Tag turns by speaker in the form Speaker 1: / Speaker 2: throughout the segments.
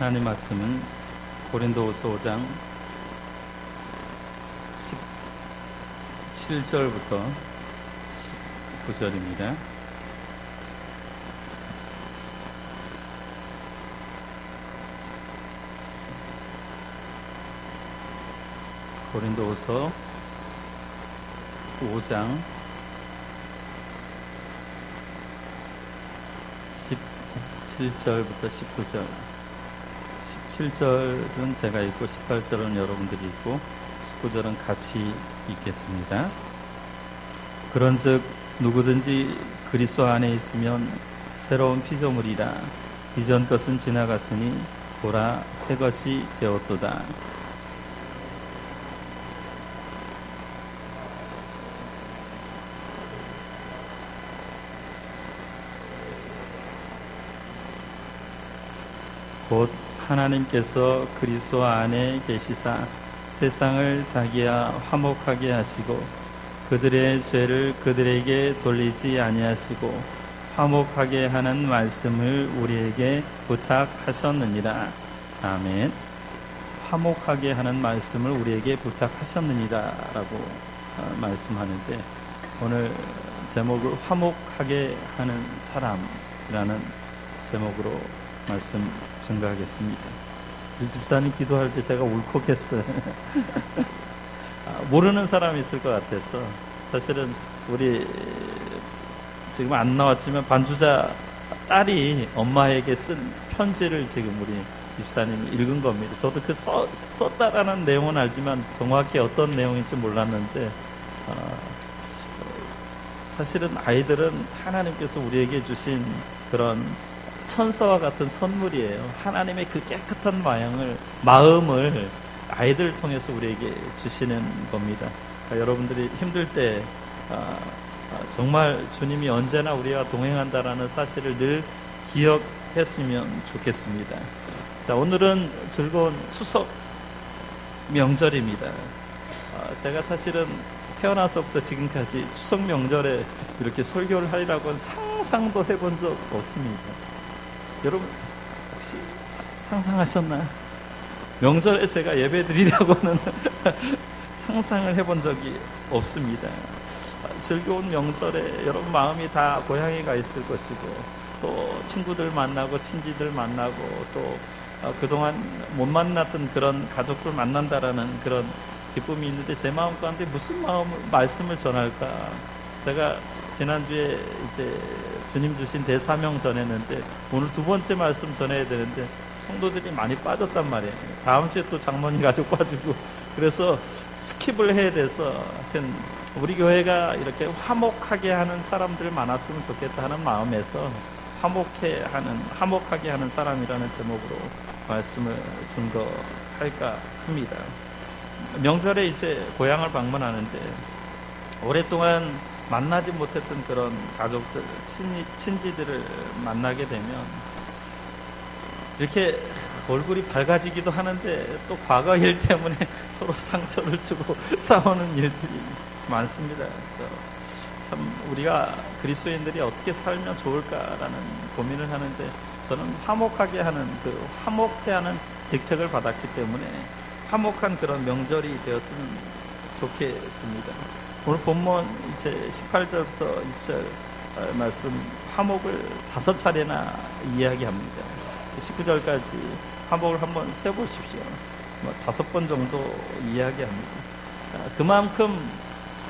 Speaker 1: 하나님 말씀은 고린도후서 5장 17절부터 19절입니다. 고린도후서 5장 17절부터 19절. 17절은 제가 읽고 18절은 여러분들이 읽고 19절은 같이 읽겠습니다. 그런즉 누구든지 그리스도 안에 있으면 새로운 피조물이라. 이전 것은 지나갔으니 보라 새 것이 되었도다. 곧 하나님께서 그리스도 안에 계시사 세상을 자기와 화목하게 하시고 그들의 죄를 그들에게 돌리지 아니하시고 화목하게 하는 말씀을 우리에게 부탁하셨느니라. 아멘. 화목하게 하는 말씀을 우리에게 부탁하셨느니라 라고 말씀하는데, 오늘 제목을 화목하게 하는 사람이라는 제목으로 말씀 증가하겠습니다. 우리 집사님 기도할 때 제가 울컥했어요. 모르는 사람이 있을 것 같아서. 사실은 우리 지금 안 나왔지만 반주자 딸이 엄마에게 쓴 편지를 지금 우리 집사님이 읽은 겁니다. 저도 그 썼다라는 내용은 알지만 정확히 어떤 내용인지 몰랐는데, 사실은 아이들은 하나님께서 우리에게 주신 그런 천사와 같은 선물이에요. 하나님의 그 깨끗한 마음을 아이들을 통해서 우리에게 주시는 겁니다. 여러분들이 힘들 때 정말 주님이 언제나 우리와 동행한다라는 사실을 늘 기억했으면 좋겠습니다. 자, 오늘은 즐거운 추석 명절입니다. 제가 사실은 태어나서부터 지금까지 추석 명절에 이렇게 설교를 하리라고는 상상도 해본 적 없습니다. 여러분 혹시 상상하셨나요? 명절에 제가 예배 드리려고는 상상을 해본 적이 없습니다. 즐거운 명절에 여러분 마음이 다 고향에 가 있을 것이고, 또 친구들 만나고 친지들 만나고, 또 그동안 못 만났던 그런 가족들 만난다라는 그런 기쁨이 있는데, 제 마음 가운데 무슨 말씀을 전할까? 제가 지난주에 이제 주님 주신 대사명 전했는데, 오늘 두 번째 말씀 전해야 되는데 성도들이 많이 빠졌단 말이에요. 다음 주에 또 장모님 가족 빠지고, 그래서 스킵을 해야 돼서, 하여튼 우리 교회가 이렇게 화목하게 하는 사람들 많았으면 좋겠다 하는 마음에서 화목하게 하는 사람이라는 제목으로 말씀을 증거할까 합니다. 명절에 이제 고향을 방문하는데, 오랫동안 만나지 못했던 그런 가족들, 친지들을 만나게 되면 이렇게 얼굴이 밝아지기도 하는데, 또 과거 일 때문에 서로 상처를 주고 싸우는 일들이 많습니다. 그래서 참 우리가 그리스도인들이 어떻게 살면 좋을까라는 고민을 하는데, 저는 화목하게 하는, 화목해 하는 직책을 받았기 때문에 화목한 그런 명절이 되었으면 좋겠습니다. 오늘 본문 이제 18절부터 20절 말씀, 화목을 5차례나 이야기합니다. 19절까지 화목을 한번 세보십시오. 5번 정도 이야기합니다. 그만큼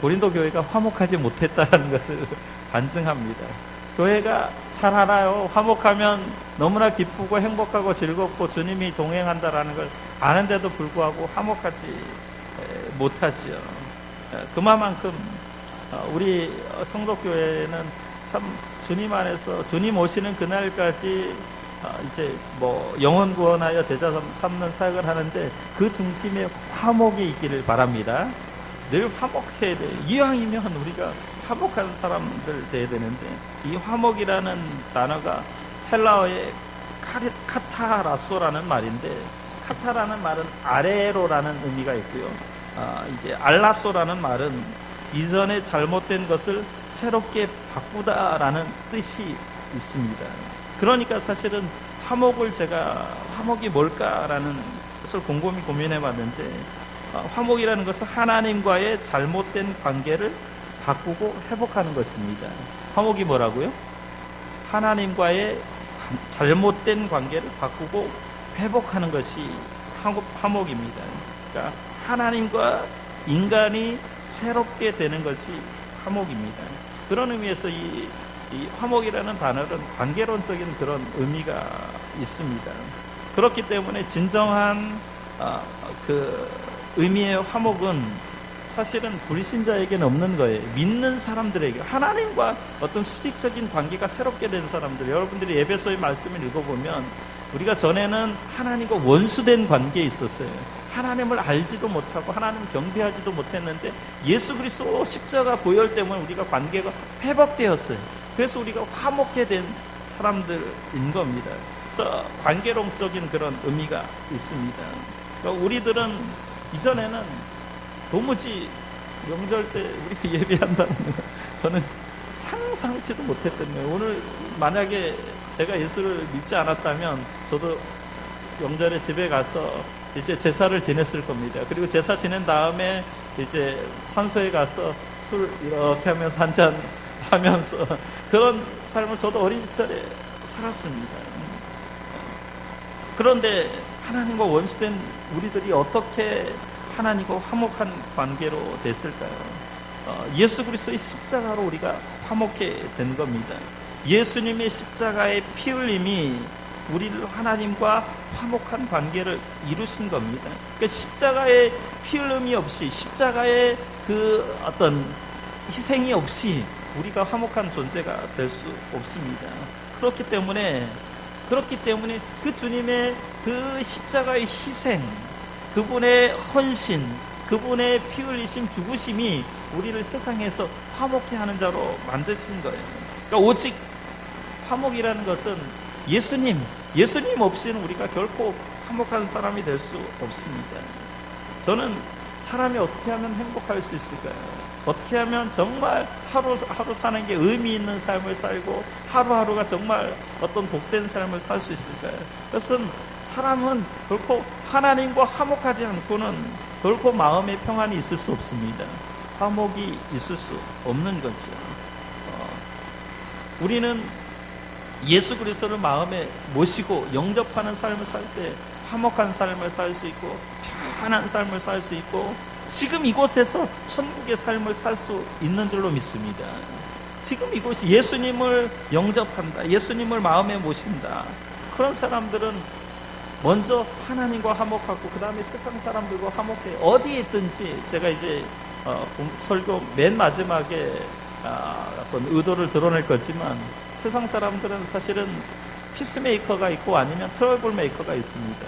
Speaker 1: 고린도 교회가 화목하지 못했다는 것을 반증합니다. 교회가 잘 알아요. 화목하면 너무나 기쁘고 행복하고 즐겁고 주님이 동행한다라는 걸 아는데도 불구하고 화목하지 못하지요. 그만큼 우리 성도교회는 참 주님 안에서, 주님 오시는 그날까지 이제 영혼 구원하여 제자 삼는 사역을 하는데, 그 중심에 화목이 있기를 바랍니다. 늘 화목해야 돼요. 이왕이면 우리가 화목한 사람들 돼야 되는데, 이 화목이라는 단어가 헬라어의 카타라소라는 말인데, 카타라는 말은 아래로라는 의미가 있고요. 이제 알라소라는 말은 이전에 잘못된 것을 새롭게 바꾸다라는 뜻이 있습니다. 그러니까 사실은 화목을 제가 화목이 뭘까라는 것을 곰곰이 고민해 봤는데, 화목이라는 것은 하나님과의 잘못된 관계를 바꾸고 회복하는 것입니다. 화목이 뭐라고요? 하나님과의 잘못된 관계를 바꾸고 회복하는 것이 화목입니다. 그러니까 하나님과 인간이 새롭게 되는 것이 화목입니다. 그런 의미에서 이 화목이라는 단어는 관계론적인 그런 의미가 있습니다. 그렇기 때문에 진정한 그 의미의 화목은 사실은 불신자에게는 없는 거예요. 믿는 사람들에게, 하나님과 어떤 수직적인 관계가 새롭게 된 사람들, 여러분들이 에베소의 말씀을 읽어보면 우리가 전에는 하나님과 원수된 관계에 있었어요. 하나님을 알지도 못하고 하나님 경배하지도 못했는데 예수 그리스도 십자가 보혈 때문에 우리가 관계가 회복되었어요. 그래서 우리가 화목해 된 사람들인 겁니다. 그래서 관계론적인 그런 의미가 있습니다. 그러니까 우리들은 이전에는 도무지 명절 때 우리 예배한다는 거 저는 상상치도 못했던 거예요. 오늘 만약에 제가 예수를 믿지 않았다면 저도 명절에 집에 가서 이제 제사를 지냈을 겁니다. 그리고 제사 지낸 다음에 이제 산소에 가서 술 이렇게 하면서 한잔 하면서 그런 삶을 저도 어린 시절에 살았습니다. 그런데 하나님과 원수된 우리들이 어떻게 하나님과 화목한 관계로 됐을까요? 예수 그리스도의 십자가로 우리가 화목해 된 겁니다. 예수님의 십자가의 피 흘림이 우리를 하나님과 화목한 관계를 이루신 겁니다. 그러니까 십자가의 피 흘림이 없이, 십자가의 그 어떤 희생이 없이 우리가 화목한 존재가 될 수 없습니다. 그렇기 때문에 그 주님의 그 십자가의 희생, 그분의 헌신, 그분의 피 흘리신 죽으심이 우리를 세상에서 화목해 하는 자로 만드신 거예요. 그러니까 오직 화목이라는 것은 예수님 없이는 우리가 결코 화목한 사람이 될 수 없습니다. 저는 사람이 어떻게 하면 행복할 수 있을까요? 어떻게 하면 정말 하루 사는 게 의미 있는 삶을 살고 하루하루가 정말 어떤 복된 삶을 살 수 있을까요? 그것은 사람은 결코 하나님과 화목하지 않고는 결코 마음의 평안이 있을 수 없습니다. 화목이 있을 수 없는 거죠. 우리는 예수 그리스도를 마음에 모시고 영접하는 삶을 살 때 화목한 삶을 살 수 있고 편안한 삶을 살 수 있고 지금 이곳에서 천국의 삶을 살 수 있는 줄로 믿습니다. 지금 이곳이 예수님을 영접한다, 예수님을 마음에 모신다, 그런 사람들은 먼저 하나님과 화목하고 그 다음에 세상 사람들과 화목해. 어디에 있든지, 제가 이제 설교 맨 마지막에 어떤 의도를 드러낼 거지만 세상 사람들은 사실은 피스메이커가 있고 아니면 트러블 메이커가 있습니다.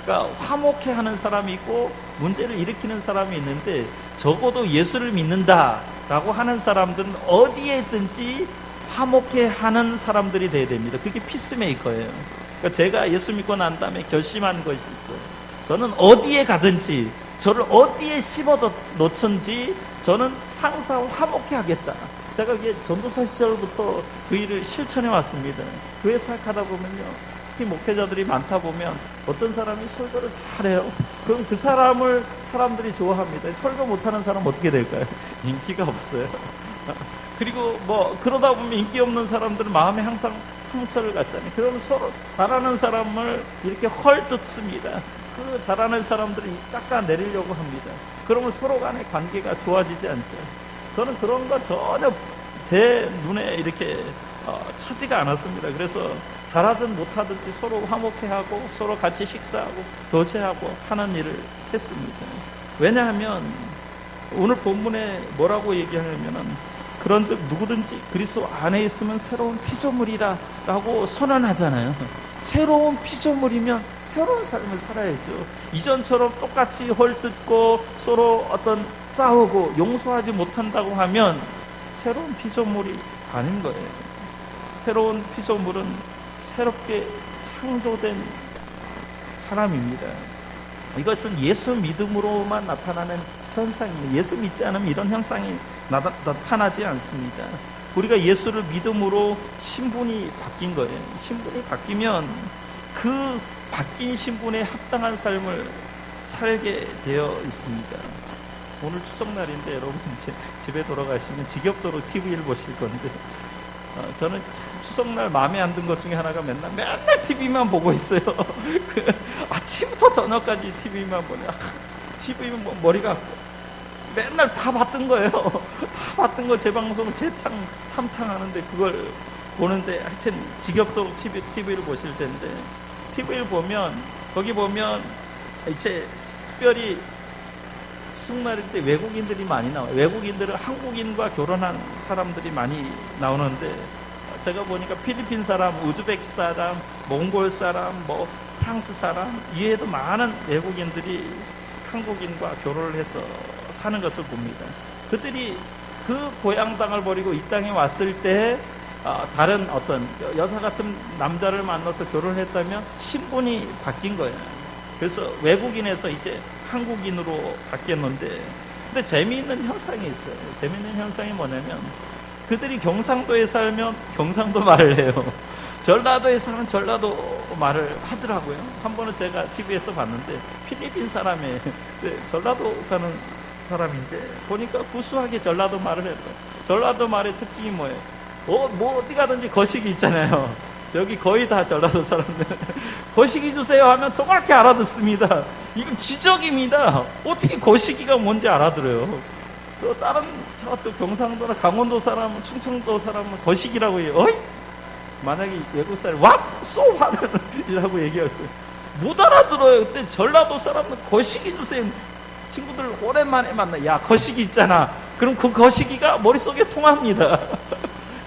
Speaker 1: 그러니까 화목해 하는 사람이 있고 문제를 일으키는 사람이 있는데, 적어도 예수를 믿는다라고 하는 사람들은 어디에 있든지 화목해 하는 사람들이 돼야 됩니다. 그게 피스메이커예요. 그러니까 제가 예수 믿고 난 다음에 결심한 것이 있어요. 저는 어디에 가든지, 저를 어디에 씹어 놓든지 저는 항상 화목해 하겠다. 제가 이게 전도사 시절부터 그 일을 실천해 왔습니다. 교회 사역하다 보면요, 특히 목회자들이 많다 보면 어떤 사람이 설교를 잘해요. 그럼 그 사람을 사람들이 좋아합니다. 설교 못하는 사람은 어떻게 될까요? 인기가 없어요. 그리고 그러다 보면 인기 없는 사람들은 마음에 항상 상처를 갖잖아요. 그러면 서로 잘하는 사람을 이렇게 헐뜯습니다. 그 잘하는 사람들을 깎아내리려고 합니다. 그러면 서로 간의 관계가 좋아지지 않죠. 저는 그런 거 전혀 제 눈에 이렇게 차지가 않았습니다. 그래서 잘하든 못하든지 서로 화목해하고 서로 같이 식사하고 교제하고 하는 일을 했습니다. 왜냐하면 오늘 본문에 뭐라고 얘기하냐면은 그런즉 누구든지 그리스도 안에 있으면 새로운 피조물이라 라고 선언하잖아요. 새로운 피조물이면 새로운 삶을 살아야죠. 이전처럼 똑같이 헐뜯고 서로 어떤 싸우고 용서하지 못한다고 하면 새로운 피조물이 아닌 거예요. 새로운 피조물은 새롭게 창조된 사람입니다. 이것은 예수 믿음으로만 나타나는 현상입니다. 예수 믿지 않으면 이런 현상이 나타나지 않습니다. 우리가 예수를 믿음으로 신분이 바뀐 거예요. 신분이 바뀌면 그 바뀐 신분에 합당한 삶을 살게 되어 있습니다. 오늘 추석날인데 여러분 이제 집에 돌아가시면 지겹도록 TV를 보실 건데 저는 추석날 마음에 안 든 것 중에 하나가 맨날 TV만 보고 있어요. 아침부터 저녁까지 TV만 보네. TV면 머리가 맨날 다 봤던 거예요. 다 봤던 거 재방송 재탕 3탕 하는데 그걸 보는데 하여튼 지겹도록 TV를 보실 텐데 TV를 보면 거기 보면 이제 특별히 추석날일 때 외국인들이 많이 나와요. 외국인들은 한국인과 결혼한 사람들이 많이 나오는데 제가 보니까 필리핀 사람, 우즈베키 사람, 몽골 사람, 뭐 프랑스 사람 이외에도 많은 외국인들이 한국인과 결혼을 해서 사는 것을 봅니다. 그들이 그 고향 땅을 버리고 이 땅에 왔을 때 다른 어떤 여자 같은 남자를 만나서 결혼을 했다면 신분이 바뀐 거예요. 그래서 외국인에서 이제 한국인으로 바뀌었는데 근데 재미있는 현상이 있어요. 재미있는 현상이 뭐냐면 그들이 경상도에 살면 경상도 말을 해요. 전라도에 사는 전라도 말을 하더라고요. 한 번은 제가 TV에서 봤는데 필리핀 사람의 전라도 사는 사람인데 보니까 구수하게 전라도 말을 해요. 전라도 말의 특징이 뭐예요? 뭐 어디 가든지 거시기 있잖아요. 저기 거의 다 전라도 사람들 거시기 주세요 하면 정확히 알아듣습니다. 이건 기적입니다. 어떻게 거시기가 뭔지 알아들어요. 또 다른 또 경상도나 강원도 사람은 충청도 사람은 거시기라고 해요. 어이? 만약에 외국 사람이 와! 쏘! 이라고 얘기했어요. 못 알아들어요. 그때 전라도 사람은 거시기 주세요. 친구들 오랜만에 만나. 야 거시기 있잖아. 그럼 그 거시기가 머릿속에 통합니다.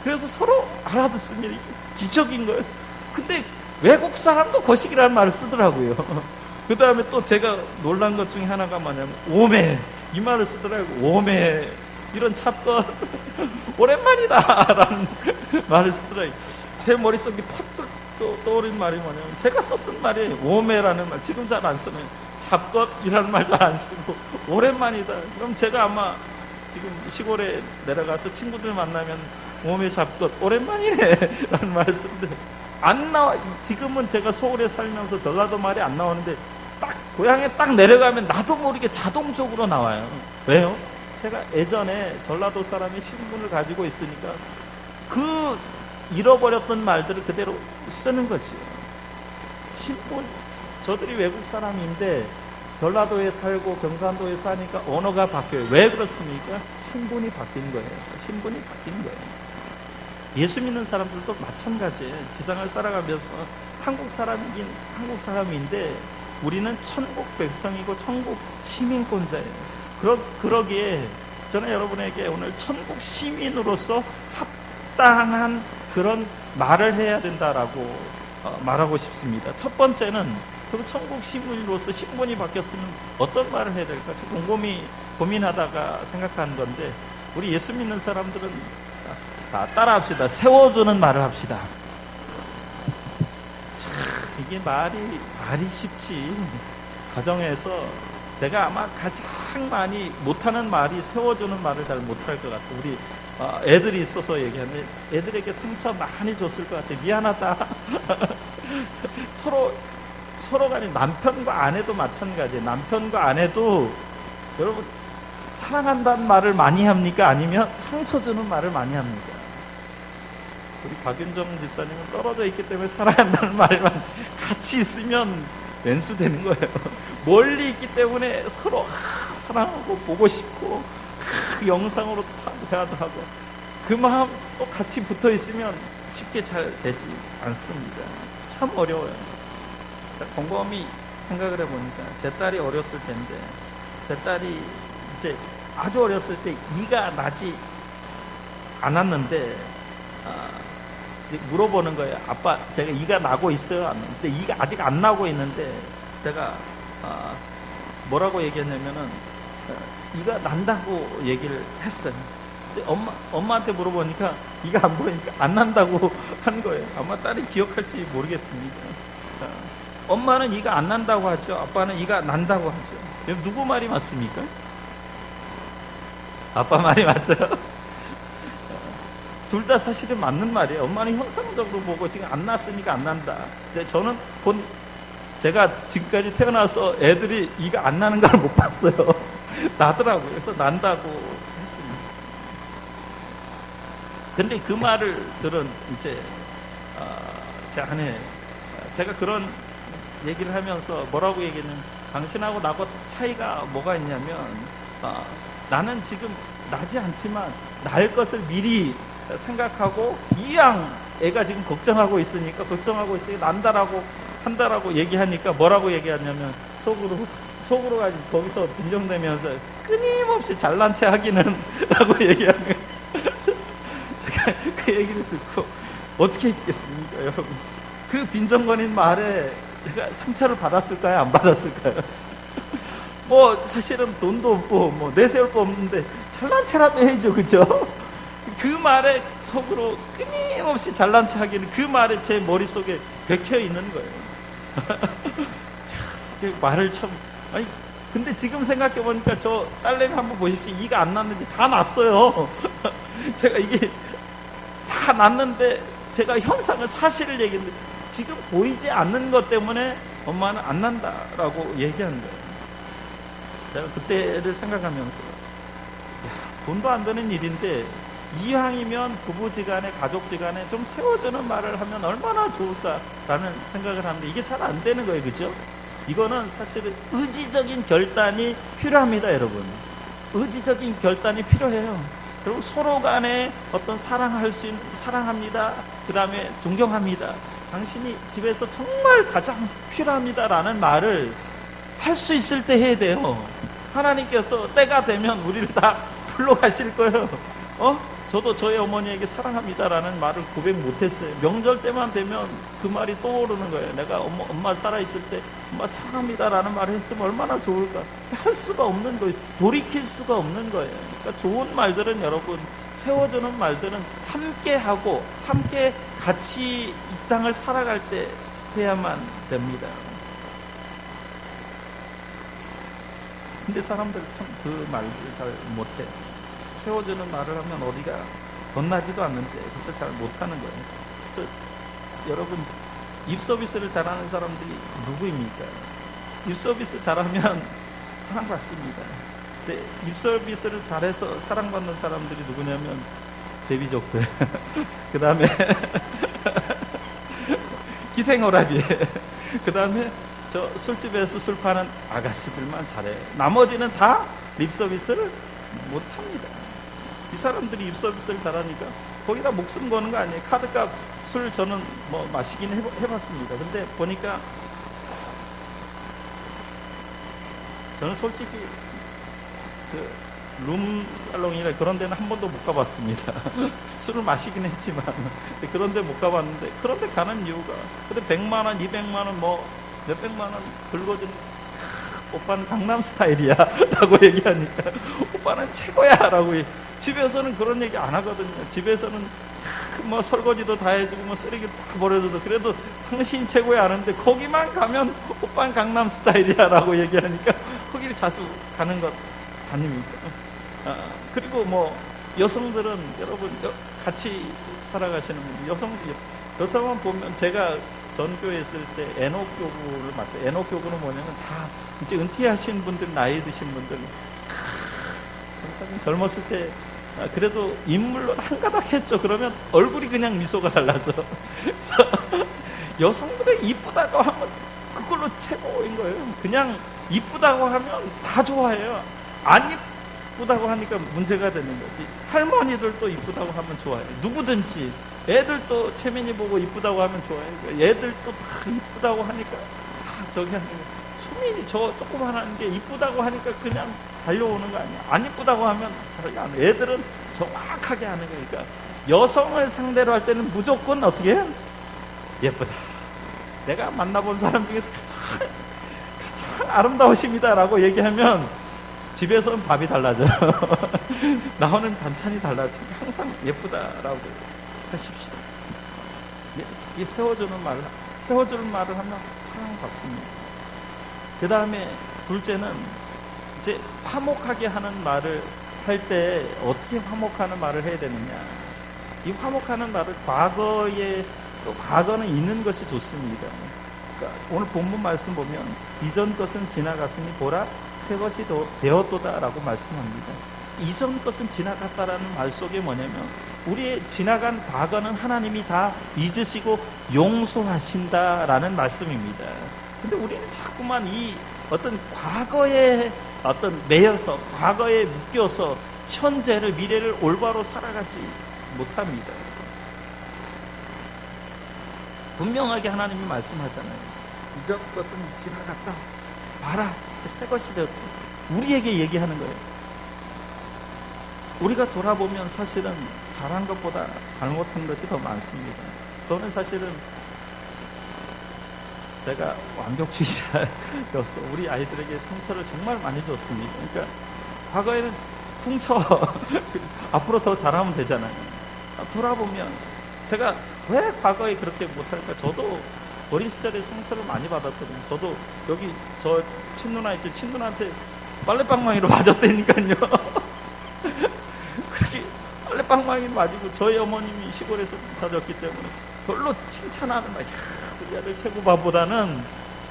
Speaker 1: 그래서 서로 알아듣습니다. 기적인 거예요. 근데 외국 사람도 거시기라는 말을 쓰더라고요. 그 다음에 또 제가 놀란 것 중에 하나가 뭐냐면 오메 이 말을 쓰더라고요. 오메 이런 찹것 오랜만이다 라는 말을 쓰더라고요. 제 머릿속에 퍼뜩 떠오른 말이 뭐냐면 제가 썼던 말이 오메라는 말 지금 잘 안 쓰는 잡것이라는 말 잘 안 쓰고 오랜만이다. 그럼 제가 아마 지금 시골에 내려가서 친구들 만나면 오메 잡것 오랜만이네 라는 말을 쓰는데 안 나와. 지금은 제가 서울에 살면서 전라도 말이 안 나오는데 딱 고향에 딱 내려가면 나도 모르게 자동적으로 나와요. 왜요? 제가 예전에 전라도 사람이 신분을 가지고 있으니까 그 잃어버렸던 말들을 그대로 쓰는 거지. 신분, 저들이 외국 사람인데 전라도에 살고 경상도에 사니까 언어가 바뀌어요. 왜 그렇습니까? 신분이 바뀐 거예요. 신분이 바뀐 거예요. 예수 믿는 사람들도 마찬가지예요. 지상을 살아가면서 한국 사람이긴 한국 사람인데 우리는 천국 백성이고 천국 시민권자예요. 그러기에 저는 여러분에게 오늘 천국 시민으로서 합당한 그런 말을 해야 된다라고 말하고 싶습니다. 첫 번째는 그 천국 시민으로서 신분이 바뀌었으면 어떤 말을 해야 될까? 곰곰이 고민하다가 생각한 건데 우리 예수 믿는 사람들은 따라합시다. 세워주는 말을 합시다. 참 이게 말이 쉽지. 가정에서 제가 아마 가장 많이 못하는 말이 세워주는 말을 잘 못할 것 같아요. 우리 애들이 있어서 얘기하는데 애들에게 상처 많이 줬을 것 같아요. 미안하다. 서로가 아닌 남편과 아내도 마찬가지예요. 남편과 아내도 여러분 사랑한다는 말을 많이 합니까? 아니면 상처 주는 말을 많이 합니까? 우리 박윤정 집사님은 떨어져 있기 때문에 사랑한다는 말만 같이 있으면 왼수 되는 거예요. 멀리 있기 때문에 서로 사랑하고 보고 싶고 영상으로 대화도 하고 그 마음 또 같이 붙어 있으면 쉽게 잘 되지 않습니다. 참 어려워요. 자, 곰곰이 생각을 해보니까 제 딸이 어렸을 텐데 제 딸이 이제 아주 어렸을 때 이가 나지 않았는데 물어보는 거예요. 아빠 제가 이가 나고 있어요? 근데 이가 아직 안 나고 있는데 제가 뭐라고 얘기했냐면은 이가 난다고 얘기를 했어요. 엄마한테 물어보니까 이가 안 보이니까 안 난다고 한 거예요. 아마 딸이 기억할지 모르겠습니다. 엄마는 이가 안 난다고 하죠. 아빠는 이가 난다고 하죠. 누구 말이 맞습니까? 아빠 말이 맞죠? 둘 다 사실은 맞는 말이에요. 엄마는 형상적으로 보고 지금 안 났으니까 안 난다. 근데 저는 본 제가 지금까지 태어나서 애들이 이가 안 나는 걸 못 봤어요. 나더라고요. 그래서 난다고 했습니다. 근데 그 말을 들은 이제 제 아내, 제가 그런 얘기를 하면서 뭐라고 얘기했냐면, 당신하고 나하고 차이가 뭐가 있냐면, 나는 지금 나지 않지만 날 것을 미리 생각하고 이왕 애가 지금 걱정하고 있으니까 난다라고 한다라고 얘기하니까 뭐라고 얘기하냐면, 속으로 가지고 거기서 빈정대면서 끊임없이 잘난 체 하기는 라고 얘기하는 거예요. 제가 그 얘기를 듣고 어떻게 있겠습니까, 여러분? 그 빈정거린 말에 제가 상처를 받았을까요, 안 받았을까요? 뭐 사실은 돈도 없고 뭐 내세울 거 없는데 잘난 체라도 해야죠, 그죠? 그 말에 속으로 끊임없이 잘난 체 하기는, 그 말에 제 머릿속에 bek혀 있는 거예요. 그 말을 참, 아니 근데 지금 생각해 보니까 저 딸내미 한번 보십시오. 이가 안 났는데 다 났어요. 제가 이게 다 났는데 제가 현상을, 사실을 얘기했는데 지금 보이지 않는 것 때문에 엄마는 안 난다라고 얘기한 거예요. 제가 그때를 생각하면서, 돈도 안 드는 일인데 이왕이면 부부지간에, 가족지간에 좀 세워주는 말을 하면 얼마나 좋을까라는 생각을 하는데 이게 잘 안 되는 거예요, 그죠? 이거는 사실은 의지적인 결단이 필요합니다, 여러분. 의지적인 결단이 필요해요. 그리고 서로 간에 어떤 사랑합니다, 그 다음에 존경합니다, 당신이 집에서 정말 가장 필요합니다라는 말을 할 수 있을 때 해야 돼요. 하나님께서 때가 되면 우리를 다 불러가실 거예요. 저도 저희 어머니에게 사랑합니다라는 말을 고백 못했어요. 명절 때만 되면 그 말이 떠오르는 거예요. 내가 엄마 살아있을 때 엄마 사랑합니다라는 말을 했으면 얼마나 좋을까. 할 수가 없는 거예요. 돌이킬 수가 없는 거예요. 그러니까 좋은 말들은, 여러분, 세워주는 말들은 함께 하고 함께 같이 이 땅을 살아갈 때 해야만 됩니다. 근데 사람들 참 그 말을 잘 못해. 세워주는 말을 하면 어디가 덧나지도 않는데 그래서 잘 못하는 거예요. 그래서 여러분, 입 서비스를 잘하는 사람들이 누구입니까? 입 서비스 잘하면 사랑받습니다. 근데 입 서비스를 잘해서 사랑받는 사람들이 누구냐면 제비족들, 그 다음에 희생어라비, 그 다음에 저 술집에서 술 파는 아가씨들만 잘해. 나머지는 다 립 서비스를 못합니다. 이 사람들이 입 서비스를 잘하니까 거기다 목숨 거는 거 아니에요. 카드값, 술 저는 뭐 마시긴 해봤습니다. 근데 보니까 저는 솔직히 그 룸살롱이나 그런 데는 한 번도 못 가봤습니다. 술을 마시긴 했지만 그런 데 못 가봤는데, 그런 데 가는 이유가, 근데 100만 원, 200만 원, 뭐 몇백만 원 긁어준 오빠는 강남 스타일이야 라고 얘기하니까 오빠는 최고야 라고. 집에서는 그런 얘기 안 하거든요. 집에서는 뭐 설거지도 다 해주고 뭐 쓰레기 다 버려줘도 그래도 당신 최고야 하는데, 거기만 가면 오빠는 강남 스타일이야 라고 얘기하니까 거기를 자주 가는 것 아닙니까? 그리고 뭐 여성들은, 여러분 같이 살아가시는 여성만 보면, 제가 전교에 있을 때 애녹교구를 맡아요. 애녹교구는 뭐냐면 다 이제 은퇴하신 분들, 나이 드신 분들, 젊었을 때 그래도 인물로 한가닥 했죠. 그러면 얼굴이 그냥 미소가 달라져. 그래서 여성들이 이쁘다고 하면 그걸로 최고인 거예요. 그냥 이쁘다고 하면 다 좋아해요. 안 이쁘다고 하니까 문제가 되는 거지. 할머니들도 이쁘다고 하면 좋아해요. 누구든지. 애들도 최민희 보고 이쁘다고 하면 좋아해요. 애들도 다 이쁘다고 하니까 다 저기 하는 거예요. 수민이 저 조그만한 게 이쁘다고 하니까 그냥 달려오는 거 아니야. 안 이쁘다고 하면 저기 안 해. 애들은 정확하게 하는 거니까. 여성을 상대로 할 때는 무조건 어떻게 해? 예쁘다. 내가 만나본 사람 중에서 가장 아름다우십니다 라고 얘기하면 집에서는 밥이 달라져. 나오는 반찬이 달라져. 항상 예쁘다라고 하십시오. 이 세워주는 말을 하면 사랑받습니다. 그 다음에 둘째는 이제 화목하게 하는 말을 할 때 어떻게 화목하는 말을 해야 되느냐. 이 화목하는 말을 과거는 있는 것이 좋습니다. 그러니까 오늘 본문 말씀 보면 이전 것은 지나갔으니 보라 새 것이 되었도다라고 말씀합니다. 이전 것은 지나갔다라는 말 속에 뭐냐면 우리의 지나간 과거는 하나님이 다 잊으시고 용서하신다라는 말씀입니다. 근데 우리는 자꾸만 이 어떤 과거에 어떤 매여서 과거에 묶여서 현재를 미래를 올바로 살아가지 못합니다. 분명하게 하나님이 말씀하잖아요. 이전 것은 지나갔다. 봐라, 새 것이 되었다. 우리에게 얘기하는 거예요. 우리가 돌아보면 사실은 잘한 것보다 잘못한 것이 더 많습니다. 저는 사실은 제가 완벽주의자였어. 우리 아이들에게 상처를 정말 많이 줬습니다. 그러니까 과거에는 퉁쳐 앞으로 더 잘하면 되잖아요. 돌아보면 제가 왜 과거에 그렇게 못할까? 저도 어린 시절에 상처를 많이 받았거든요. 저도 여기 저 친누나 있죠. 친누나한테 빨래방망이로 맞았다니까요. 그렇게 빨래방망이로 맞고 저희 어머님이 시골에서 사셨기 때문에 별로 칭찬하는 막 우리 아들 최고바보다는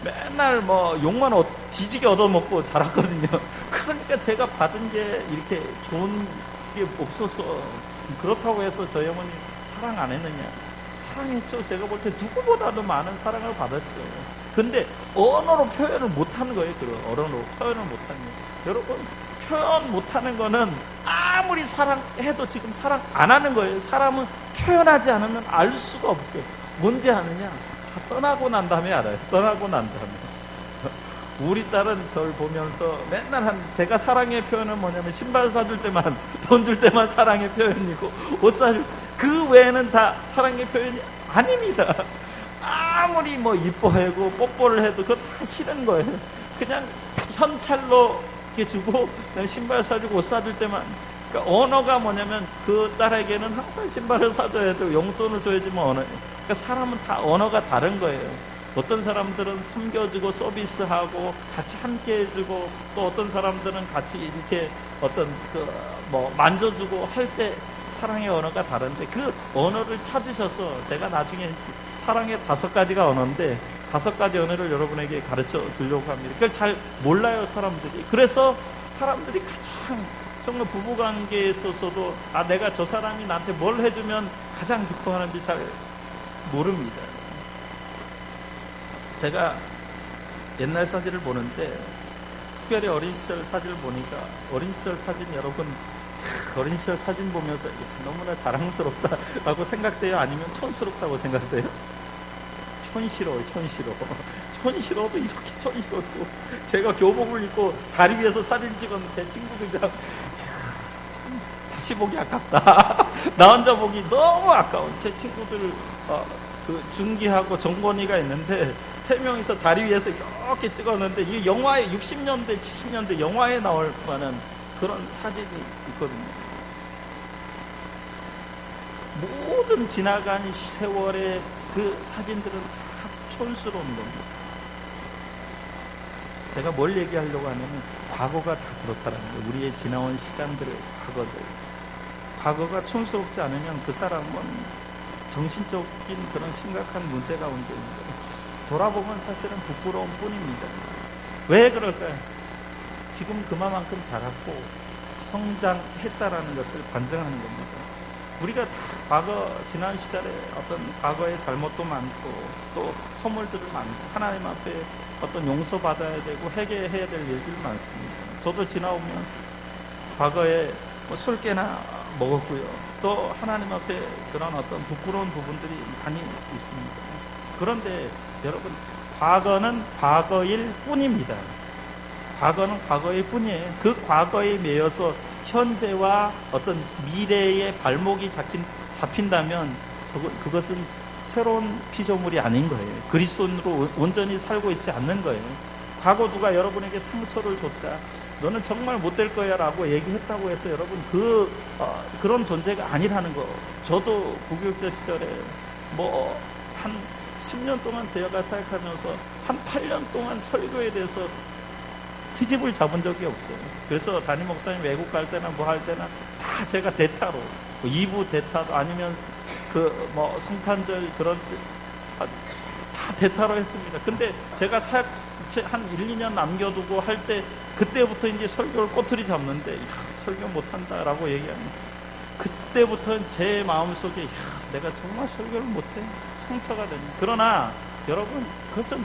Speaker 1: 맨날 뭐 욕만 뒤지게 얻어먹고 자랐거든요. 그러니까 제가 받은 게 이렇게 좋은 게 없었어. 그렇다고 해서 저희 어머니 사랑 안 했느냐? 사랑했죠. 제가 볼 때 누구보다도 많은 사랑을 받았죠. 근데 언어로 표현을 못하는 거예요. 언어로 표현을 못하는 거예요. 여러분, 표현 못하는 거는 아무리 사랑해도 지금 사랑 안 하는 거예요. 사람은 표현하지 않으면 알 수가 없어요. 뭔지 아느냐? 다 떠나고 난 다음에 알아요. 떠나고 난 다음에. 우리 딸은 저를 보면서 맨날 제가 사랑의 표현은 뭐냐면 신발 사줄 때만, 돈 줄 때만 사랑의 표현이고, 옷 사줄 그 외에는 다 사랑의 표현이 아닙니다. 아무리 뭐 이뻐하고 뽀뽀를 해도 그거 다 싫은 거예요. 그냥 현찰로 이렇게 주고 신발 사주고 옷 사줄 때만. 그러니까 언어가 뭐냐면 그 딸에게는 항상 신발을 사줘야 되고 용돈을 줘야지만 언어. 그러니까 사람은 다 언어가 다른 거예요. 어떤 사람들은 섬겨주고 서비스하고 같이 함께 해주고, 또 어떤 사람들은 같이 이렇게 어떤 뭐 만져주고 할 때 사랑의 언어가 다른데, 그 언어를 찾으셔서 제가 나중에 사랑의 5가지가 언어인데 5가지 언어를 여러분에게 가르쳐 주려고 합니다. 그걸 잘 몰라요, 사람들이. 그래서 사람들이 가장 정말 부부관계에 있어서도 내가 저 사람이 나한테 뭘 해주면 가장 기뻐하는지 잘 모릅니다. 제가 옛날 사진을 보는데 특별히 어린 시절 사진을 보니까, 어린 시절 사진 여러분, 어린 시절 사진 보면서 너무나 자랑스럽다라고 생각돼요? 아니면 촌스럽다고 생각돼요? 촌스러워요. 촌스러워도 이렇게 촌스러웠어. 제가 교복을 입고 다리 위에서 사진 찍었는데 제 친구들이랑 다시 보기 아깝다. 나 혼자 보기 너무 아까운. 제 친구들 그 준기하고 정권이가 있는데 3명이서 다리 위에서 이렇게 찍었는데, 이게 영화에 60년대 70년대 영화에 나올 만한 그런 사진이 있거든요. 모든 지나간 세월의 그 사진들은 다 촌스러운 겁니다. 제가 뭘 얘기하려고 하냐면 과거가 다 그렇다는 거예요. 우리의 지나온 시간들의 과거가 촌스럽지 않으면 그 사람은 정신적인 그런 심각한 문제 가운데 있는 거예요. 돌아보면 사실은 부끄러운 뿐입니다. 왜 그럴까요? 지금 그만큼 자랐고 성장했다라는 것을 반증하는 겁니다. 우리가 과거 지난 시절에 어떤 과거의 잘못도 많고 또 허물들을 많고 하나님 앞에 어떤 용서받아야 되고 회개해야 될 일들이 많습니다. 저도 지나오면 과거에 술 깨나 먹었고요. 또 하나님 앞에 그런 어떤 부끄러운 부분들이 많이 있습니다. 그런데 여러분, 과거는 과거일 뿐입니다. 과거는 과거일 뿐이에요. 그 과거에 매여서 현재와 어떤 미래의 발목이 잡힌다면 그것은 새로운 피조물이 아닌 거예요. 그리스도인으로 온전히 살고 있지 않는 거예요. 과거 누가 여러분에게 상처를 줬다, 너는 정말 못될 거야 라고 얘기했다고 해서 여러분 그런 존재가 아니라는 거. 저도 부교육자 시절에 한 10년 동안 대학을 사역하면서 한 8년 동안 설교에 대해서 트집을 잡은 적이 없어요. 그래서 담임 목사님 외국 갈 때나 뭐 할 때나 다 제가 대타로, 2부 대타도 아니면 성탄절 그런 다 대타로 했습니다. 근데 제가 사역 한 1, 2년 남겨두고 할 때 그때부터 이제 설교를 꼬투리 잡는데 설교 못한다라고 얘기합니다. 그때부터 제 마음속에 내가 정말 설교를 못해. 상처가 됩니다. 그러나 여러분, 그것은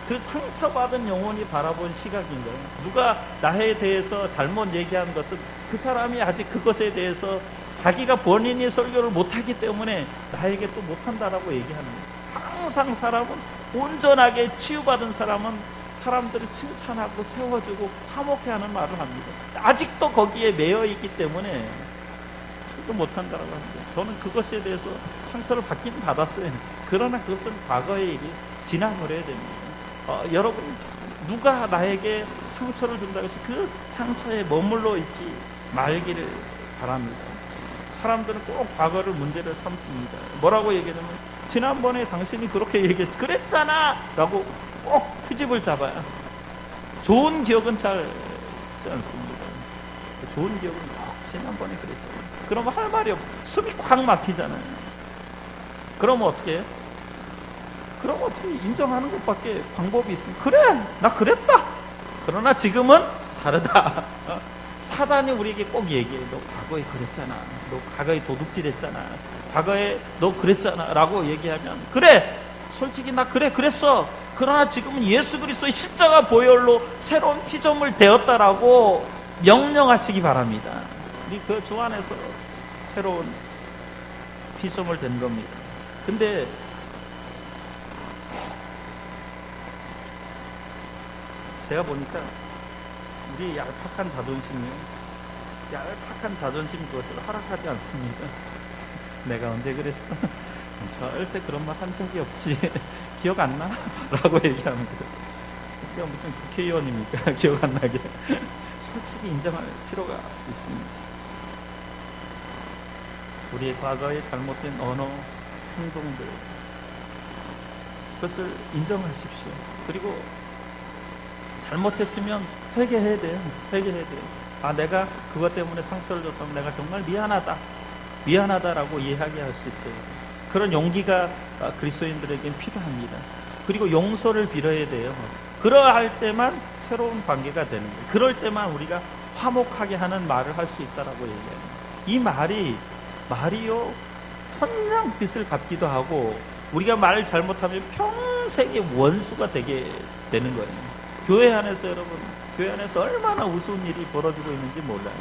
Speaker 1: 그 상처받은 영혼이 바라본 시각인 거예요. 누가 나에 대해서 잘못 얘기한 것은 그 사람이 아직 그것에 대해서 자기가 본인이 설교를 못하기 때문에 나에게 또 못한다라고 얘기하는 거예요. 항상 사람은 온전하게 치유받은 사람은 사람들을 칭찬하고 세워주고 화목해하는 말을 합니다. 아직도 거기에 매여 있기 때문에 설교 못한다라고 합니다. 저는 그것에 대해서 상처를 받긴 받았어요. 그러나 그것은 과거의 일이 지나버려야 됩니다. 여러분, 누가 나에게 상처를 준다고 해서 그 상처에 머물러 있지 말기를 바랍니다. 사람들은 꼭 과거를 문제를 삼습니다. 뭐라고 얘기하냐면 지난번에 당신이 그렇게 그랬잖아 라고 꼭 트집을 잡아요. 좋은 기억은 잘 있지 않습니다. 좋은 기억은 지난번에 그랬잖아요. 그러면 할 말이 없어. 숨이 콱 막히잖아요. 그러면 어떻게 해요? 그럼 어떻게 인정하는 것밖에 방법이 있습니까? 그래, 나 그랬다. 그러나 지금은 다르다. 사단이 우리에게 꼭 얘기해. 너 과거에 그랬잖아. 너 과거에 도둑질했잖아. 과거에 너 그랬잖아 라고 얘기하면, 그래, 솔직히 나 그랬어. 그러나 지금은 예수 그리스도의 십자가 보혈로 새로운 피조물 되었다라고 명령하시기 바랍니다. 우리 그 주 안에서 새로운 피조물 된 겁니다. 근데 제가 보니까 우리 얄팍한 자존심이 그것을 허락하지 않습니다. 내가 언제 그랬어? 절대 그런 말 한 적이 없지. 기억 안 나? 라고 얘기하는 거예요. 그게 무슨 국회의원입니까? 기억 안 나게. 솔직히 인정할 필요가 있습니다. 우리의 과거의 잘못된 언어, 행동들, 그것을 인정하십시오. 그리고 잘못했으면 회개해야 돼요. 내가 그것 때문에 상처를 줬다면 내가 정말 미안하다라고 이야기할 수 있어요. 그런 용기가 그리스도인들에겐 필요합니다. 그리고 용서를 빌어야 돼요. 그러할 때만 새로운 관계가 되는 거예요. 그럴 때만 우리가 화목하게 하는 말을 할 수 있다라고 얘기해요. 이 말이요 천냥빚을 갚기도 하고, 우리가 말을 잘못하면 평생의 원수가 되게 되는 거예요. 교회 안에서 얼마나 우스운 일이 벌어지고 있는지 몰라요.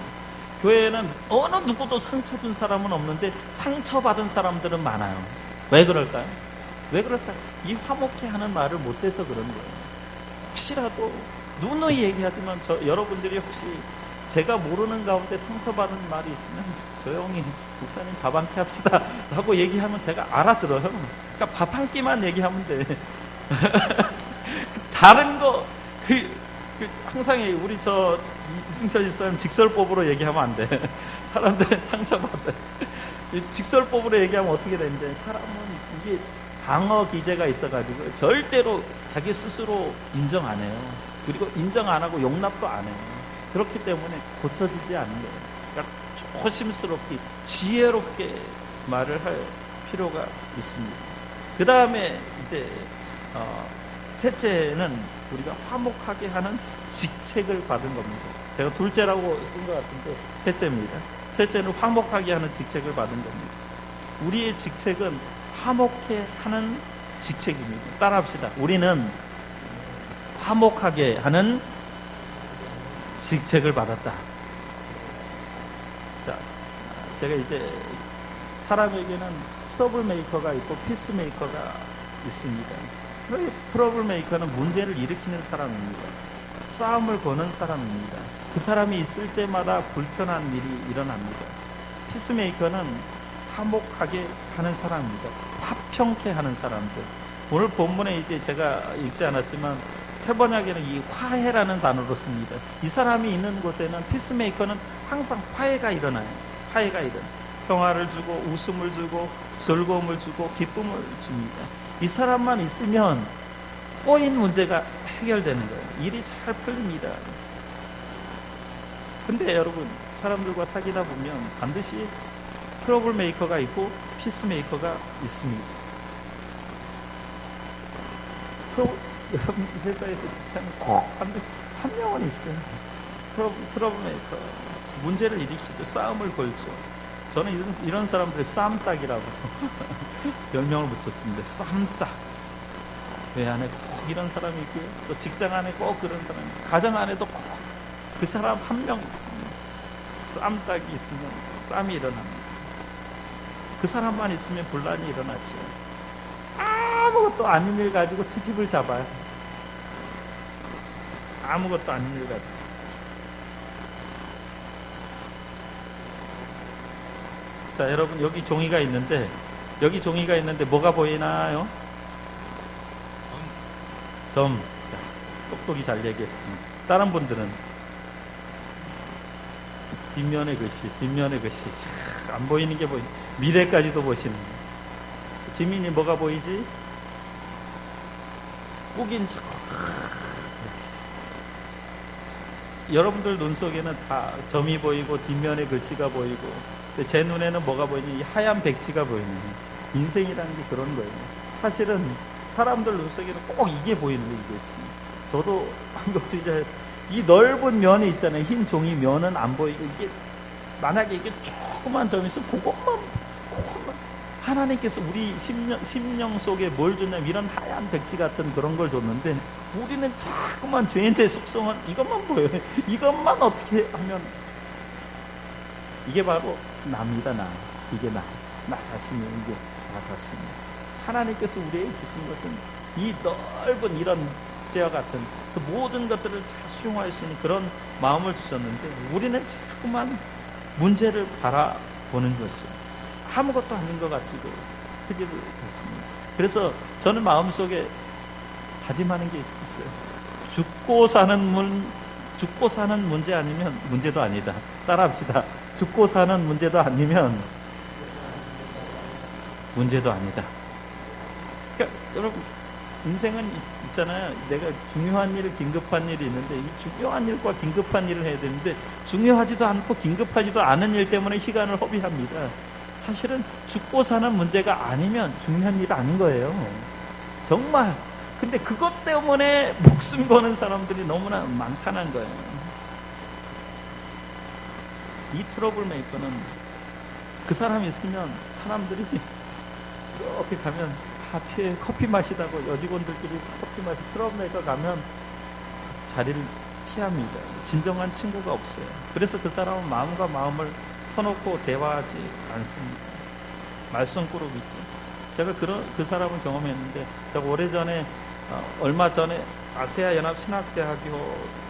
Speaker 1: 교회에는 어느 누구도 상처 준 사람은 없는데 상처받은 사람들은 많아요. 왜 그럴까요? 이 화목해 하는 말을 못해서 그런 거예요. 혹시라도 누누이 얘기하지만 여러분들이 혹시 제가 모르는 가운데 상처받은 말이 있으면 조용히 목사님 밥 한 끼 합시다 라고 얘기하면 제가 알아들어요. 그러니까 밥 한 끼만 얘기하면 돼. 다른 거 항상 우리 이승철 집사님 직설법으로 얘기하면 안 돼. 사람들은 상처받아. 직설법으로 얘기하면 어떻게 되는데, 사람은 이게 방어 기제가 있어가지고 절대로 자기 스스로 인정 안 해요. 그리고 인정 안 하고 용납도 안 해요. 그렇기 때문에 고쳐지지 않는 거예요. 그러니까 조심스럽게 지혜롭게 말을 할 필요가 있습니다. 그 다음에 이제 셋째는 우리가 화목하게 하는 직책을 받은 겁니다. 제가 둘째라고 쓴 것 같은데 셋째입니다. 셋째는 화목하게 하는 직책을 받은 겁니다. 우리의 직책은 화목해 하는 직책입니다. 따라합시다. 우리는 화목하게 하는 직책을 받았다. 자, 제가 이제 사람에게는 트러블 메이커가 있고 피스 메이커가 있습니다. 트러블 메이커는 문제를 일으키는 사람입니다. 싸움을 거는 사람입니다. 그 사람이 있을 때마다 불편한 일이 일어납니다. 피스 메이커는 화목하게 하는 사람입니다. 화평케 하는 사람들. 오늘 본문에 이제 제가 읽지 않았지만 세번역에는 이 화해라는 단어로 씁니다. 이 사람이 있는 곳에는 피스메이커는 항상 화해가 일어나요. 평화를 주고 웃음을 주고 즐거움을 주고 기쁨을 줍니다. 이 사람만 있으면 꼬인 문제가 해결되는 거예요. 일이 잘 풀립니다. 근데 여러분, 사람들과 사귀다 보면 반드시 트러블 메이커가 있고 피스 메이커가 있습니다. 여러분 회사에서 직장에 꼭 반드시 한 명은 있어요. 트러블 메이커. 문제를 일으키죠. 싸움을 걸죠. 저는 이런 사람들을 쌈딱이라고 별명을 붙였습니다. 쌈딱. 회 안에 꼭 이런 사람이 있고요. 또 직장 안에 꼭 그런 사람이 있고, 가정 안에도 꼭 그 사람 한 명 있습니다. 쌈딱이 있으면 싸움이 일어납니다. 그 사람만 있으면 분란이 일어나죠. 아무것도 아닌 일 가지고 트집을 잡아요. 아무것도 아닌 일 가지고. 자, 여러분 여기 종이가 있는데 뭐가 보이나요? 점. 자, 똑똑히 잘 얘기했습니다. 다른 분들은 뒷면의 글씨 안 보이는 게 보이. 미래까지도 보시는 거예요. 지민이 뭐가 보이지? 꾸긴 척. 여러분들 눈 속에는 다 점이 보이고 뒷면의 글씨가 보이고, 제 눈에는 뭐가 보이니? 이 하얀 백지가 보이는 거예요. 인생이라는 게 그런 거예요. 사실은 사람들 눈 속에는 꼭 이게 보이는 거예요. 이게. 저도 한국주의자, 이 넓은 면이 있잖아요. 흰 종이 면은 안 보이고, 이게 만약에 이게 조그만 점이 있으면 그것만 하나님께서 우리 심령 속에 뭘 줬냐면 이런 하얀 백지 같은 그런 걸 줬는데, 우리는 자꾸만 죄인의 속성은 이것만 보여요. 이것만 어떻게 하면, 이게 바로 나입니다. 이게 나 자신이에요. 이게 나 자신이에요. 하나님께서 우리에게 주신 것은 이 넓은 이런 때와 같은 모든 것들을 다 수용할 수 있는 그런 마음을 주셨는데, 우리는 자꾸만 문제를 바라보는 것이죠. 아무것도 아닌 것 같지도 트집을 잡습니다. 그래서 저는 마음속에 다짐하는 게 있어요. 죽고 사는 문제 아니면 문제도 아니다. 따라합시다. 죽고 사는 문제도 아니면 문제도 아니다. 그러니까 여러분, 인생은 있잖아요. 내가 중요한 일, 긴급한 일이 있는데, 이 중요한 일과 긴급한 일을 해야 되는데, 중요하지도 않고 긴급하지도 않은 일 때문에 시간을 허비합니다. 사실은 죽고 사는 문제가 아니면 중요한 일이 아닌 거예요. 정말. 근데 그것 때문에 목숨 거는 사람들이 너무나 많다는 거예요. 이 트러블 메이커는 그 사람이 있으면 사람들이 이렇게 가면 피해, 커피 마시다고 여직원들끼리 커피 마시, 트러블 메이커 가면 자리를 피합니다. 진정한 친구가 없어요. 그래서 그 사람은 마음과 마음을 터놓고 대화하지 않습니다. 말썽꾸러기죠. 제가 그 사람을 경험했는데, 제가 오래전에 얼마 전에 아세아 연합 신학대학교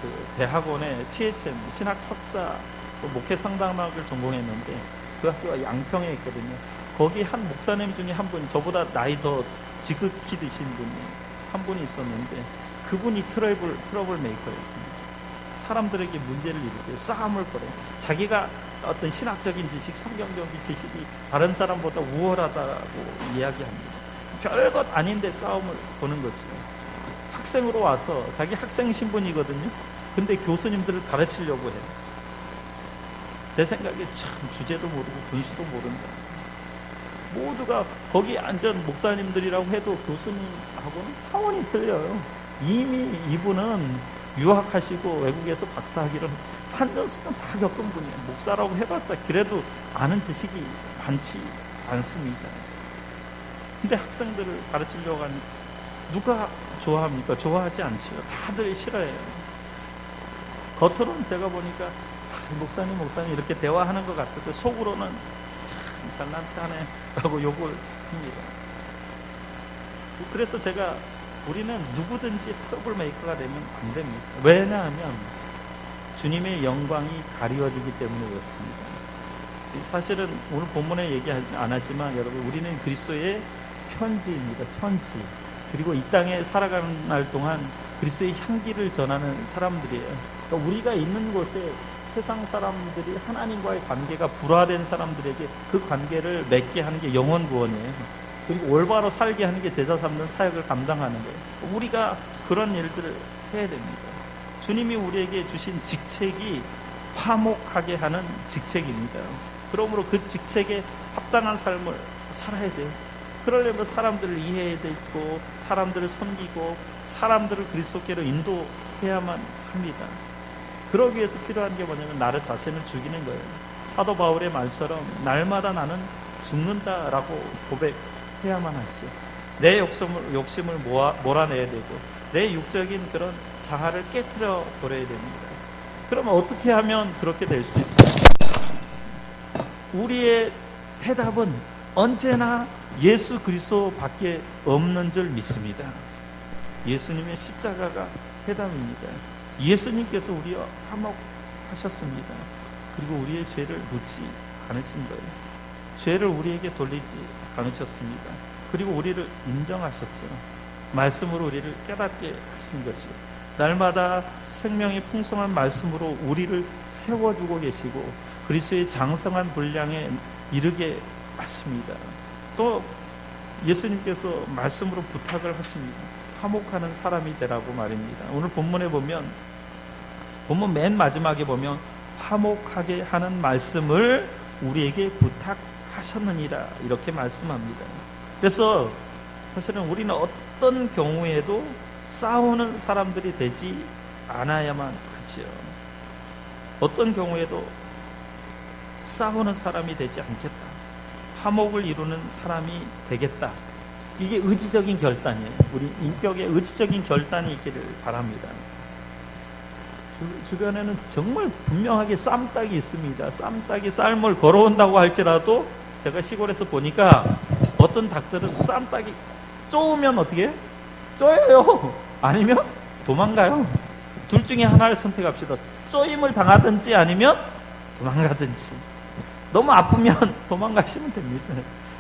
Speaker 1: 그 대학원에 THM 신학 석사 목회 상담학을 전공했는데, 그 학교가 양평에 있거든요. 거기 한 목사님 중에 한 분, 저보다 나이 더 지극히 드신 분이 한 분이 있었는데, 그분이 트러블 메이커였습니다. 사람들에게 문제를 일으켜요. 싸움을 벌여요. 자기가 어떤 신학적인 지식, 성경적인 지식이 다른 사람보다 우월하다고 이야기합니다. 별것 아닌데 싸움을 보는 거죠. 학생으로 와서, 자기 학생 신분이거든요. 근데 교수님들을 가르치려고 해요. 제 생각에 참 주제도 모르고 분수도 모른다. 모두가 거기 앉은 목사님들이라고 해도 교수님하고는 차원이 틀려요. 이미 이분은 유학하시고 외국에서 박사학위를 3년수는 다 겪은 분이에요. 목사라고 해봤자 그래도 아는 지식이 많지 않습니다. 근데 학생들을 가르치려고 하니 누가 좋아합니까? 좋아하지 않죠. 다들 싫어해요. 겉으로는 제가 보니까 목사님 이렇게 대화하는 것 같아도 속으로는 참 잘난 체하네 라고 욕을 합니다. 그래서 우리는 누구든지 트러블 메이커가 되면 안 됩니다. 왜냐하면 주님의 영광이 가리워지기 때문에 그렇습니다. 사실은 오늘 본문에 얘기 안 하지만, 여러분, 우리는 그리스도의 편지입니다. 편지. 그리고 이 땅에 살아가는 날 동안 그리스도의 향기를 전하는 사람들이에요. 그러니까 우리가 있는 곳에 세상 사람들이 하나님과의 관계가 불화된 사람들에게 그 관계를 맺게 하는 게 영혼 구원이에요. 그리고 올바로 살게 하는 게 제자 삼는 사역을 감당하는 거예요. 우리가 그런 일들을 해야 됩니다. 주님이 우리에게 주신 직책이 화목하게 하는 직책입니다. 그러므로 그 직책에 합당한 삶을 살아야 돼요. 그러려면 사람들을 이해해야 되고 사람들을 섬기고 사람들을 그리스도께로 인도해야만 합니다. 그러기 위해서 필요한 게 뭐냐면 나를 자신을 죽이는 거예요. 사도 바울의 말처럼 날마다 나는 죽는다라고 고백해야만 하죠. 내 욕심을 몰아내야 되고 내 육적인 그런 자아를 깨트려 버려야 됩니다. 그러면 어떻게 하면 그렇게 될 수 있어요? 우리의 해답은 언제나 예수 그리스도밖에 없는 줄 믿습니다. 예수님의 십자가가 해답입니다. 예수님께서 우리와 화목하셨습니다. 그리고 우리의 죄를 묻지 않으신 거예요. 죄를 우리에게 돌리지 않으셨습니다. 그리고 우리를 인정하셨죠. 말씀으로 우리를 깨닫게 하신 것이요. 날마다 생명이 풍성한 말씀으로 우리를 세워주고 계시고 그리스도의 장성한 분량에 이르게 하십니다. 또 예수님께서 말씀으로 부탁을 하십니다. 화목하는 사람이 되라고 말입니다. 오늘 본문에 보면 본문 맨 마지막에 보면 화목하게 하는 말씀을 우리에게 부탁하셨느니라 이렇게 말씀합니다. 그래서 사실은 우리는 어떤 경우에도 싸우는 사람들이 되지 않아야만 하지요. 어떤 경우에도 싸우는 사람이 되지 않겠다. 화목을 이루는 사람이 되겠다. 이게 의지적인 결단이에요. 우리 인격의 의지적인 결단이 있기를 바랍니다. 주변에는 정말 분명하게 쌈딱이 있습니다. 쌈딱이 쌀물 걸어온다고 할지라도 제가 시골에서 보니까 어떤 닭들은 쌈딱이 쪼으면 어떻게 해요? 쪼여요. 아니면 도망가요. 둘 중에 하나를 선택합시다. 쪼임을 당하든지 아니면 도망가든지. 너무 아프면 도망가시면 됩니다.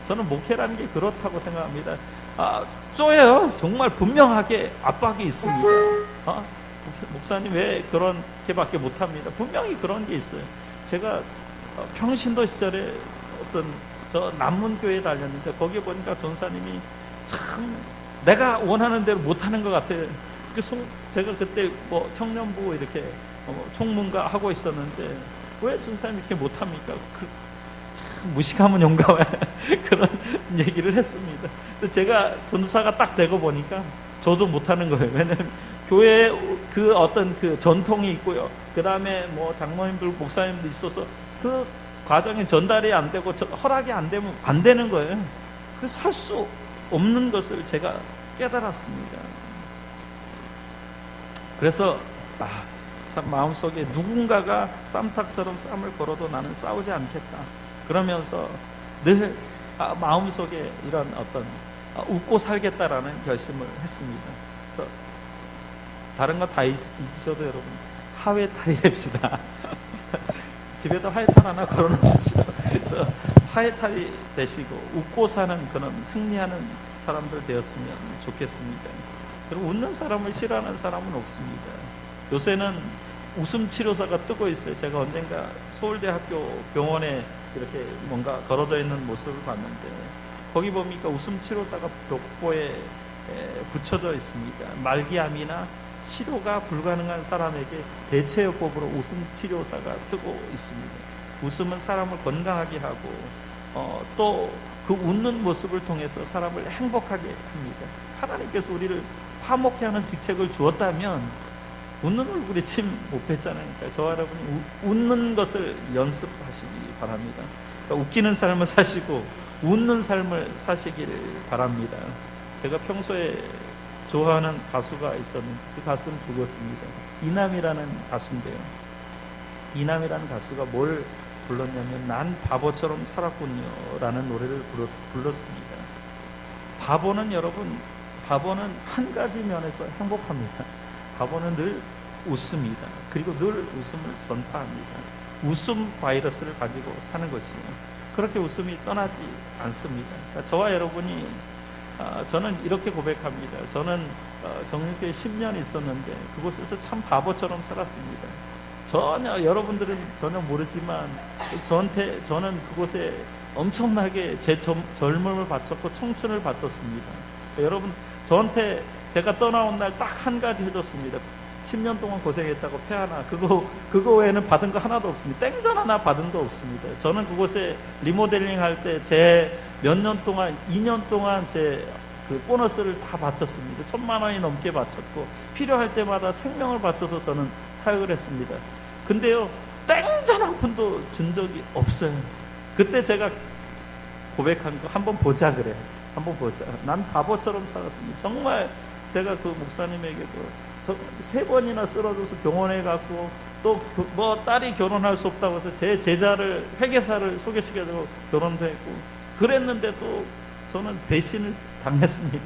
Speaker 1: 저는 목회라는 게 그렇다고 생각합니다. 쪼여요. 정말 분명하게 압박이 있습니다. 목사님 왜 그렇게밖에 못합니다. 분명히 그런 게 있어요. 제가 평신도 시절에 어떤 저 남문교회에 다녔는데 거기에 보니까 전사님이 참 내가 원하는 대로 못하는 것 같아요. 제가 그때 뭐 청년부 이렇게 총문가 하고 있었는데 왜 전사님이 이렇게 못합니까? 참 무식하면 용감해 그런 얘기를 했습니다. 제가 전도사가 딱 되고 보니까 저도 못하는 거예요. 왜냐면 교회에 그 어떤 그 전통이 있고요. 그 다음에 뭐 장로님들, 목사님도 있어서 그 과정에 전달이 안 되고 허락이 안 되면 안 되는 거예요. 그래서 할 수 없는 것을 제가 깨달았습니다. 그래서 참 마음속에 누군가가 쌈탁처럼 쌈을 걸어도 나는 싸우지 않겠다. 그러면서 늘 마음속에 이런 어떤 웃고 살겠다라는 결심을 했습니다. 그래서 다른 거 다 잊으셔도 여러분 하회탈이 됩시다. 집에도 하회탈 하나 걸어놓으십시오. 그래서 하회탈이 되시고 웃고 사는 그런 승리하는 사람들 되었으면 좋겠습니다. 그리고 웃는 사람을 싫어하는 사람은 없습니다. 요새는 웃음 치료사가 뜨고 있어요. 제가 언젠가 서울대학교 병원에 이렇게 뭔가 걸어져 있는 모습을 봤는데 거기 보니까 웃음 치료사가 벽보에 붙여져 있습니다. 말기암이나 치료가 불가능한 사람에게 대체요법으로 웃음 치료사가 뜨고 있습니다. 웃음은 사람을 건강하게 하고 또 그 웃는 모습을 통해서 사람을 행복하게 합니다. 하나님께서 우리를 화목해 하는 직책을 주었다면 웃는 얼굴에 침 못 뱉잖아요. 그러니까 저와 여러분이 웃는 것을 연습하시기 바랍니다. 그러니까 웃기는 삶을 사시고 웃는 삶을 사시길 바랍니다. 제가 평소에 좋아하는 가수가 있었는데 그 가수는 죽었습니다. 이남이라는 가수인데요. 이남이라는 가수가 뭘 불렀냐면 난 바보처럼 살았군요 라는 노래를 불렀습니다. 바보는 여러분, 바보는 한 가지 면에서 행복합니다. 바보는 늘 웃습니다. 그리고 늘 웃음을 선포합니다. 웃음 바이러스를 가지고 사는 것이죠. 그렇게 웃음이 떠나지 않습니다. 그러니까 저와 여러분이 저는 이렇게 고백합니다. 저는 정육교에 10년 있었는데 그곳에서 참 바보처럼 살았습니다. 전혀 여러분들은 전혀 모르지만 저는 그곳에 엄청나게 제 젊음을 바쳤고 청춘을 바쳤습니다. 여러분 저한테 제가 떠나온 날 딱 한 가지 해줬습니다. 10년 동안 고생했다고 폐 하나, 그거 외에는 받은 거 하나도 없습니다. 땡전 하나 받은 거 없습니다. 저는 그곳에 리모델링 할 때 제 몇 년 동안, 2년 동안 제 그 보너스를 다 바쳤습니다. 1,000만 원이 넘게 바쳤고, 필요할 때마다 생명을 바쳐서 저는 사역을 했습니다. 근데요, 땡전 한 푼도 준 적이 없어요. 그때 제가 고백한 거 한번 보자 그래요. 한번 보자. 난 바보처럼 살았습니다. 정말 제가 그 목사님에게도 3번이나 쓰러져서 병원에 갔고, 또 뭐 딸이 결혼할 수 없다고 해서 제 제자를, 회계사를 소개시켜주고 결혼도 했고, 그랬는데도 저는 배신을 당했습니다.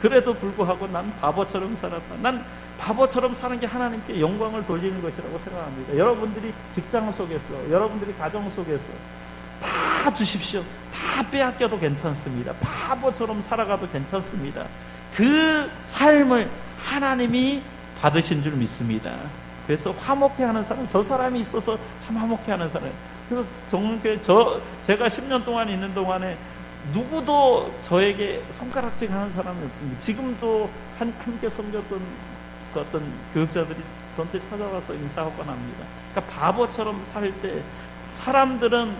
Speaker 1: 그래도 불구하고 난 바보처럼 살았다. 난 바보처럼 사는 게 하나님께 영광을 돌리는 것이라고 생각합니다. 여러분들이 직장 속에서, 여러분들이 가정 속에서 다 주십시오. 다 빼앗겨도 괜찮습니다. 바보처럼 살아가도 괜찮습니다. 그 삶을 하나님이 받으신 줄 믿습니다. 그래서 화목해하는 사람, 저 사람이 있어서 참 화목해하는 사람. 그래서 정말 제가 10년 동안 있는 동안에 누구도 저에게 손가락질 하는 사람이 없습니다. 지금도 함께 섬겼던 그 어떤 교육자들이 저한테 찾아와서 인사하곤 합니다. 그러니까 바보처럼 살 때 사람들은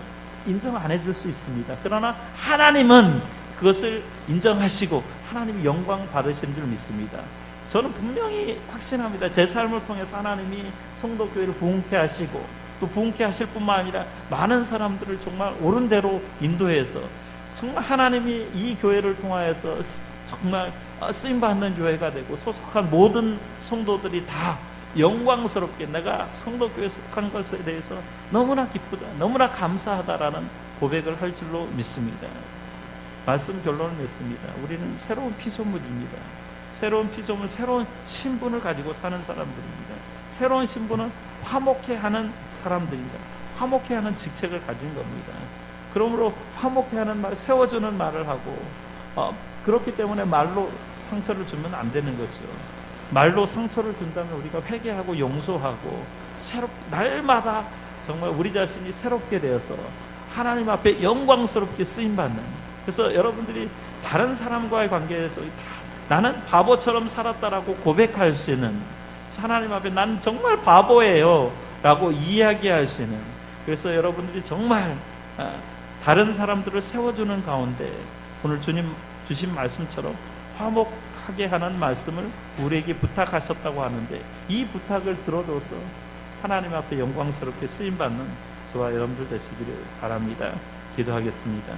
Speaker 1: 인정 안 해줄 수 있습니다. 그러나 하나님은 그것을 인정하시고 하나님이 영광 받으신 줄 믿습니다. 저는 분명히 확신합니다. 제 삶을 통해서 하나님이 성도교회를 부흥케 하시고, 또 부흥케 하실 뿐만 아니라 많은 사람들을 정말 옳은 대로 인도해서 정말 하나님이 이 교회를 통하여서 정말 쓰임받는 교회가 되고, 소속한 모든 성도들이 다 영광스럽게 내가 성도교회에 속한 것에 대해서 너무나 기쁘다, 너무나 감사하다라는 고백을 할 줄로 믿습니다. 말씀 결론을 맺습니다. 우리는 새로운 피조물입니다. 새로운 피조물, 새로운 신분을 가지고 사는 사람들입니다. 새로운 신분은 화목해하는 사람들입니다. 화목해하는 직책을 가진 겁니다. 그러므로 화목해하는 말, 세워주는 말을 하고, 그렇기 때문에 말로 상처를 주면 안 되는 거죠. 말로 상처를 준다면 우리가 회개하고 용서하고, 날마다 정말 우리 자신이 새롭게 되어서 하나님 앞에 영광스럽게 쓰임받는, 그래서 여러분들이 다른 사람과의 관계에서 나는 바보처럼 살았다라고 고백할 수 있는, 하나님 앞에 난 정말 바보예요 라고 이야기할 수 있는, 그래서 여러분들이 정말 다른 사람들을 세워주는 가운데 오늘 주님 주신 말씀처럼 화목하게 하는 말씀을 우리에게 부탁하셨다고 하는데, 이 부탁을 들어줘서 하나님 앞에 영광스럽게 쓰임받는 저와 여러분들 되시기를 바랍니다. 기도하겠습니다.